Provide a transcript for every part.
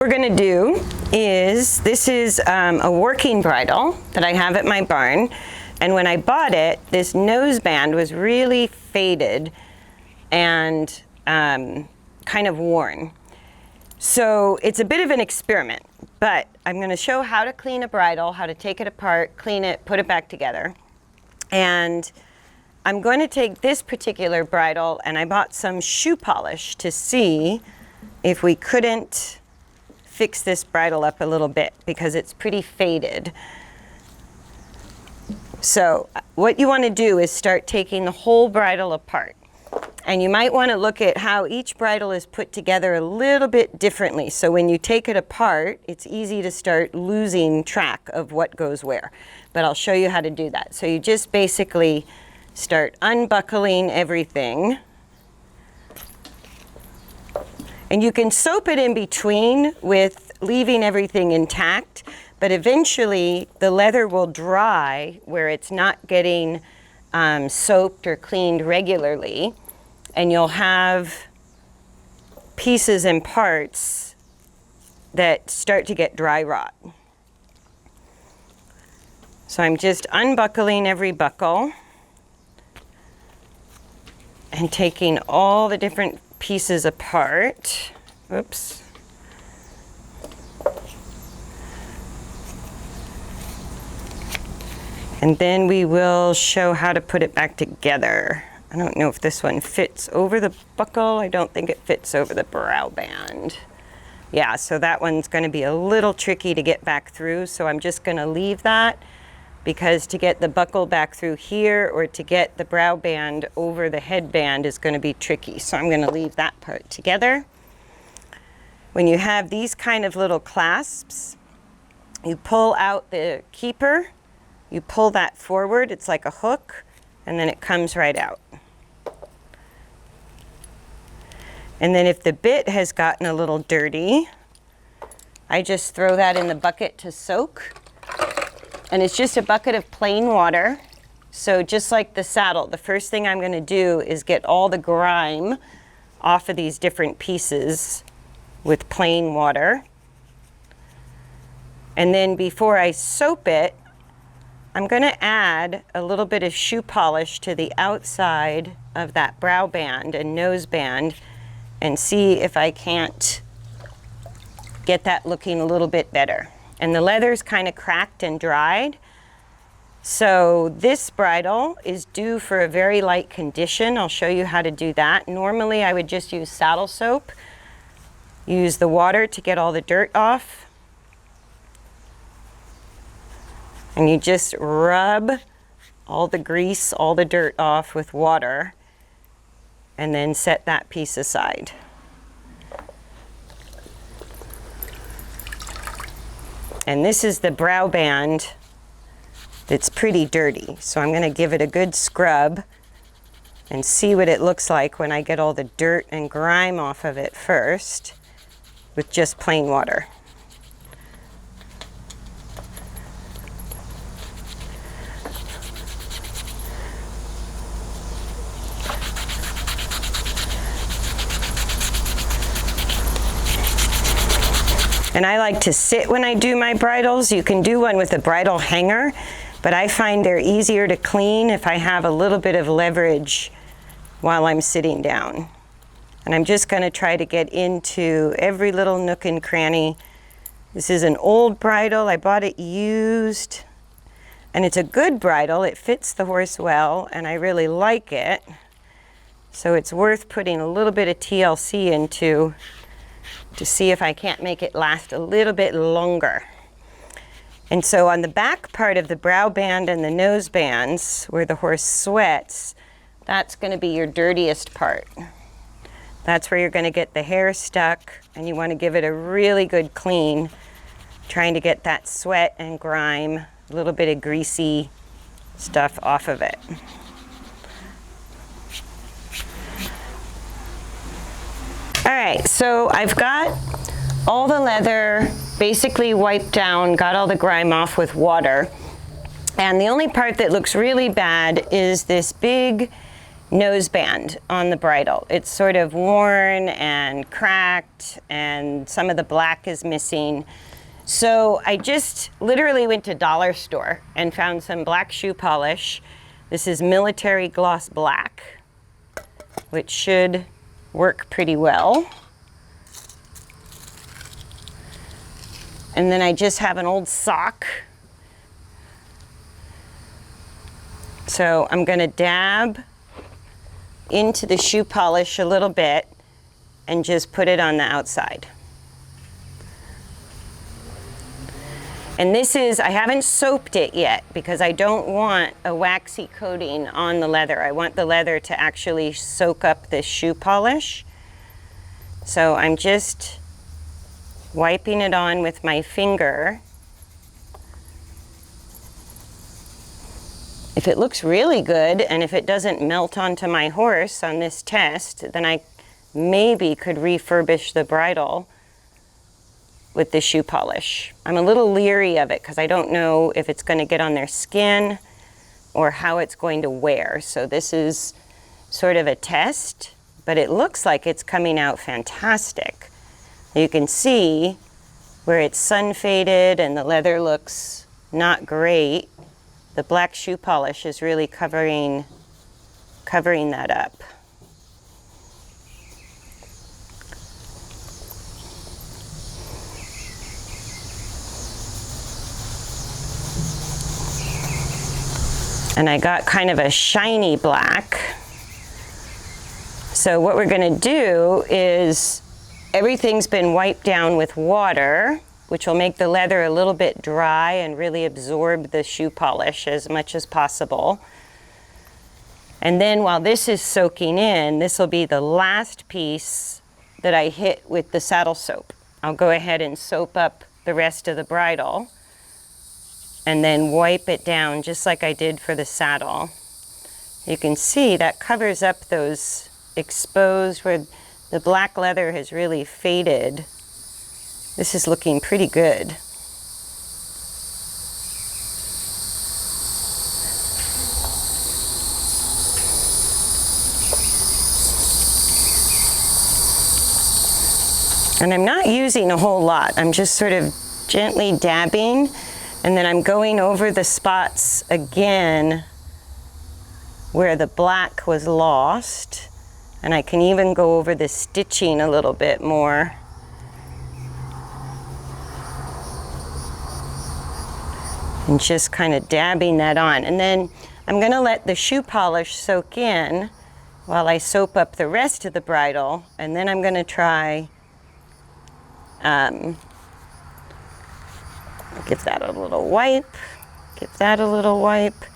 What we're gonna do is, this is a working bridle that I have at my barn, and when I bought it, this noseband was really faded and kind of worn. So it's a bit of an experiment, but I'm gonna show how to clean a bridle, how to take it apart, clean it, put it back together. And I'm going to take this particular bridle, and I bought some shoe polish to see if we couldn't fix this bridle up a little bit because it's pretty faded. So what you want to do is start taking the whole bridle apart. And you might want to look at how each bridle is put together a little bit differently. So when you take it apart, it's easy to start losing track of what goes where. But I'll show you how to do that. So you just basically start unbuckling everything. And you can soap it in between with leaving everything intact, but eventually the leather will dry where it's not getting soaped or cleaned regularly, and you'll have pieces and parts that start to get dry rot. So I'm just unbuckling every buckle and taking all the different pieces apart. Oops. And then we will show how to put it back together. I don't know if this one fits over the buckle. I don't think it fits over the brow band. Yeah, so that one's going to be a little tricky to get back through, so I'm just going to leave that, because to get the buckle back through here or to get the brow band over the headband is going to be tricky. So I'm going to leave that part together. When you have these kind of little clasps, you pull out the keeper, you pull that forward, it's like a hook, and then it comes right out. And then if the bit has gotten a little dirty, I just throw that in the bucket to soak. And it's just a bucket of plain water. So just like the saddle, the first thing I'm going to do is get all the grime off of these different pieces with plain water. And then before I soap it, I'm going to add a little bit of shoe polish to the outside of that brow band and nose band and see if I can't get that looking a little bit better. And the leather's kind of cracked and dried. So this bridle is due for a very light condition. I'll show you how to do that. Normally I would just use saddle soap, use the water to get all the dirt off. And you just rub all the grease, all the dirt off with water, and then set that piece aside. And this is the brow band that's pretty dirty. So I'm going to give it a good scrub and see what it looks like when I get all the dirt and grime off of it first with just plain water. And I like to sit when I do my bridles. You can do one with a bridle hanger, but I find they're easier to clean if I have a little bit of leverage while I'm sitting down. And I'm just going to try to get into every little nook and cranny. This is an old bridle. I bought it used, and it's a good bridle. It fits the horse well, and I really like it. So it's worth putting a little bit of TLC into to see if I can't make it last a little bit longer. And so on the back part of the brow band and the nose bands, where the horse sweats, that's going to be your dirtiest part. That's where you're going to get the hair stuck, and you want to give it a really good clean, trying to get that sweat and grime, a little bit of greasy stuff off of it. All right, so I've got all the leather basically wiped down, got all the grime off with water. And the only part that looks really bad is this big noseband on the bridle. It's sort of worn and cracked, and some of the black is missing. So I just literally went to dollar store and found some black shoe polish. This is Military Gloss Black, which should work pretty well. And then I just have an old sock. So I'm gonna dab into the shoe polish a little bit and just put it on the outside. And this is, I haven't soaped it yet because I don't want a waxy coating on the leather. I want the leather to actually soak up this shoe polish. So I'm just wiping it on with my finger. If it looks really good and if it doesn't melt onto my horse on this test, then I maybe could refurbish the bridle with the shoe polish. I'm a little leery of it because I don't know if it's going to get on their skin or how it's going to wear. So this is sort of a test, but it looks like it's coming out fantastic. You can see where it's sun faded and the leather looks not great. The black shoe polish is really covering that up. And I got kind of a shiny black. So what we're gonna do is, everything's been wiped down with water, which will make the leather a little bit dry and really absorb the shoe polish as much as possible. And then while this is soaking in, this will be the last piece that I hit with the saddle soap. I'll go ahead and soap up the rest of the bridle and then wipe it down just like I did for the saddle. You can see that covers up those exposed where the black leather has really faded. This is looking pretty good. And I'm not using a whole lot. I'm just sort of gently dabbing, and then I'm going over the spots again where the black was lost. And I can even go over the stitching a little bit more. And just kind of dabbing that on. And then I'm gonna let the shoe polish soak in while I soap up the rest of the bridle. And then I'm gonna try, give that a little wipe, give that a little wipe.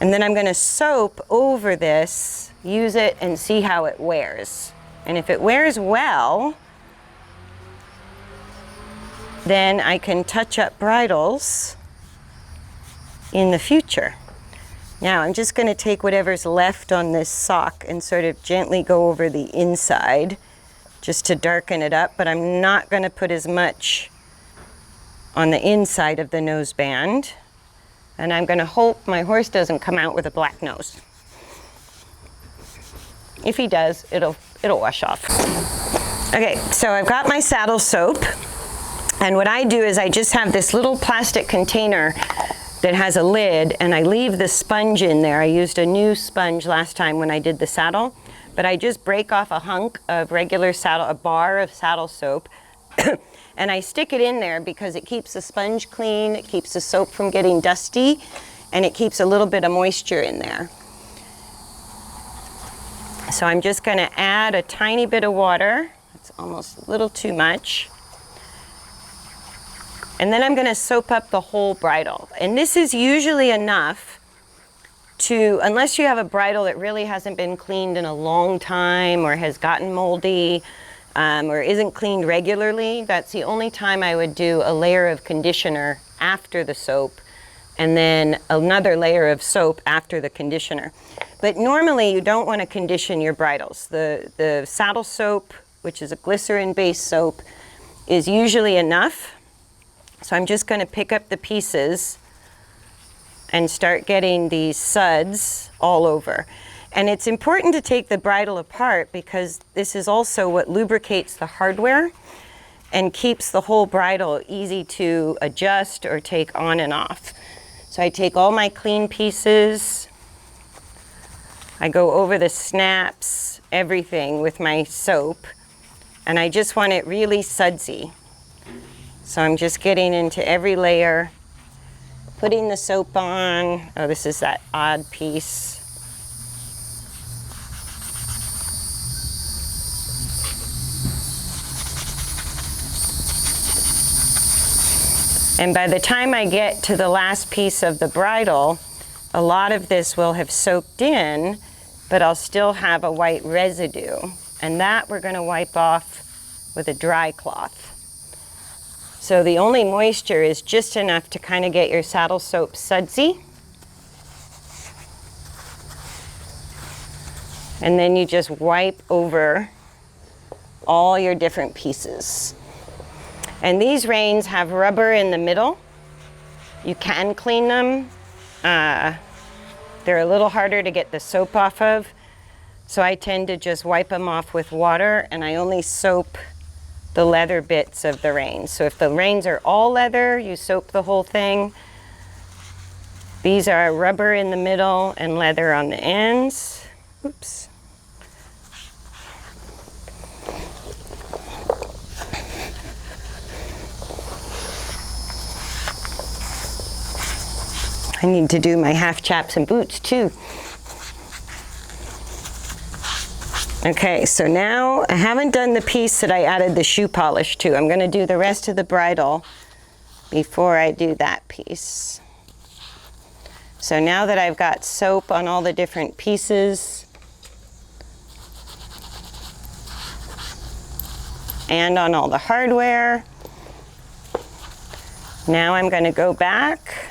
And then I'm gonna soap over this, use it and see how it wears. And if it wears well, then I can touch up bridles in the future. Now I'm just gonna take whatever's left on this sock and sort of gently go over the inside just to darken it up, but I'm not gonna put as much on the inside of the noseband. And I'm gonna hope my horse doesn't come out with a black nose. If he does, it'll wash off. Okay, so I've got my saddle soap, and what I do is I just have this little plastic container that has a lid, and I leave the sponge in there. I used a new sponge last time when I did the saddle, but I just break off a hunk of regular saddle, a bar of saddle soap, and I stick it in there because it keeps the sponge clean, it keeps the soap from getting dusty, and it keeps a little bit of moisture in there. So I'm just gonna add a tiny bit of water. It's almost a little too much. And then I'm gonna soap up the whole bridle. And this is usually enough to, unless you have a bridle that really hasn't been cleaned in a long time or has gotten moldy, or isn't cleaned regularly, that's the only time I would do a layer of conditioner after the soap and then another layer of soap after the conditioner. But normally you don't want to condition your bridles. The saddle soap, which is a glycerin-based soap, is usually enough. So I'm just going to pick up the pieces and start getting these suds all over. And it's important to take the bridle apart because this is also what lubricates the hardware and keeps the whole bridle easy to adjust or take on and off. So I take all my clean pieces, I go over the snaps, everything with my soap, and I just want it really sudsy. So I'm just getting into every layer, putting the soap on. Oh, this is that odd piece. And by the time I get to the last piece of the bridle, a lot of this will have soaked in, but I'll still have a white residue. And that we're going to wipe off with a dry cloth. So the only moisture is just enough to kind of get your saddle soap sudsy. And then you just wipe over all your different pieces. And these reins have rubber in the middle. You can clean them. They're a little harder to get the soap off of. So I tend to just wipe them off with water, and I only soap the leather bits of the reins. So if the reins are all leather, you soap the whole thing. These are rubber in the middle and leather on the ends. Oops. I need to do my half chaps and boots too. Okay, so now I haven't done the piece that I added the shoe polish to. I'm going to do the rest of the bridle before I do that piece. So now that I've got soap on all the different pieces and on all the hardware, now I'm going to go back.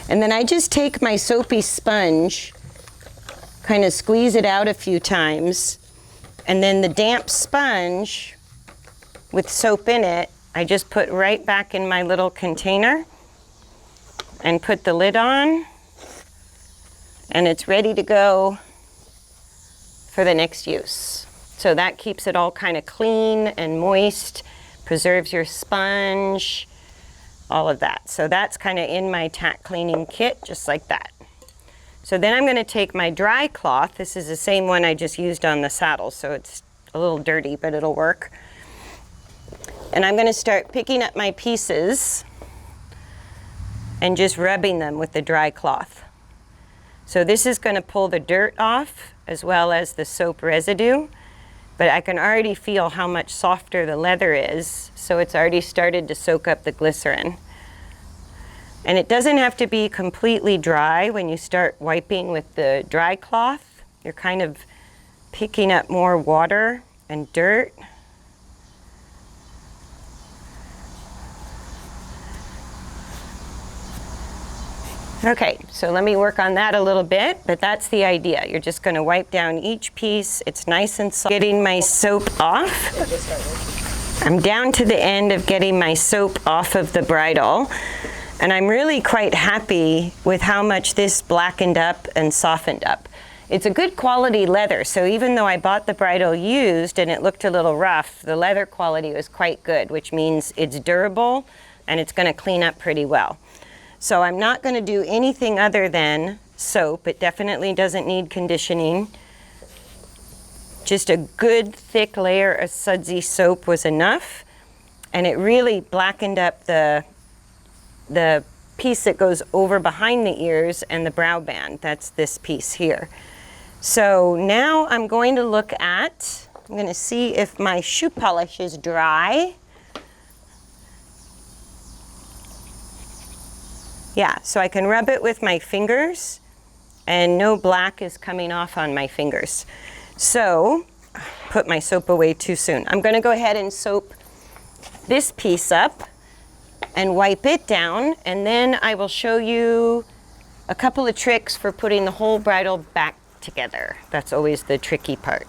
And then I just take my soapy sponge, kind of squeeze it out a few times, and then the damp sponge with soap in it, I just put right back in my little container and put the lid on, and it's ready to go for the next use. So that keeps it all kind of clean and moist, preserves your sponge, all of that. So that's kind of in my tack cleaning kit, just like that. So then I'm going to take my dry cloth. This is the same one I just used on the saddle, so it's a little dirty, but it'll work. And I'm going to start picking up my pieces and just rubbing them with the dry cloth. So this is going to pull the dirt off as well as the soap residue, but I can already feel how much softer the leather is, so it's already started to soak up the glycerin. And it doesn't have to be completely dry when you start wiping with the dry cloth. You're kind of picking up more water and dirt. Okay, so let me work on that a little bit, but that's the idea. You're just going to wipe down each piece. It's nice and soft. Getting my soap off. I'm down to the end of getting my soap off of the bridle, and I'm really quite happy with how much this blackened up and softened up. It's a good quality leather, so even though I bought the bridle used and it looked a little rough, the leather quality was quite good, which means it's durable and it's going to clean up pretty well. So I'm not going to do anything other than soap. It definitely doesn't need conditioning. Just a good thick layer of sudsy soap was enough, and it really blackened up the piece that goes over behind the ears and the brow band. That's this piece here. So now I'm going to look at, I'm going to see if my shoe polish is dry. Yeah, so I can rub it with my fingers and no black is coming off on my fingers. So, put my soap away too soon. I'm going to go ahead and soap this piece up and wipe it down, and then I will show you a couple of tricks for putting the whole bridle back together. That's always the tricky part.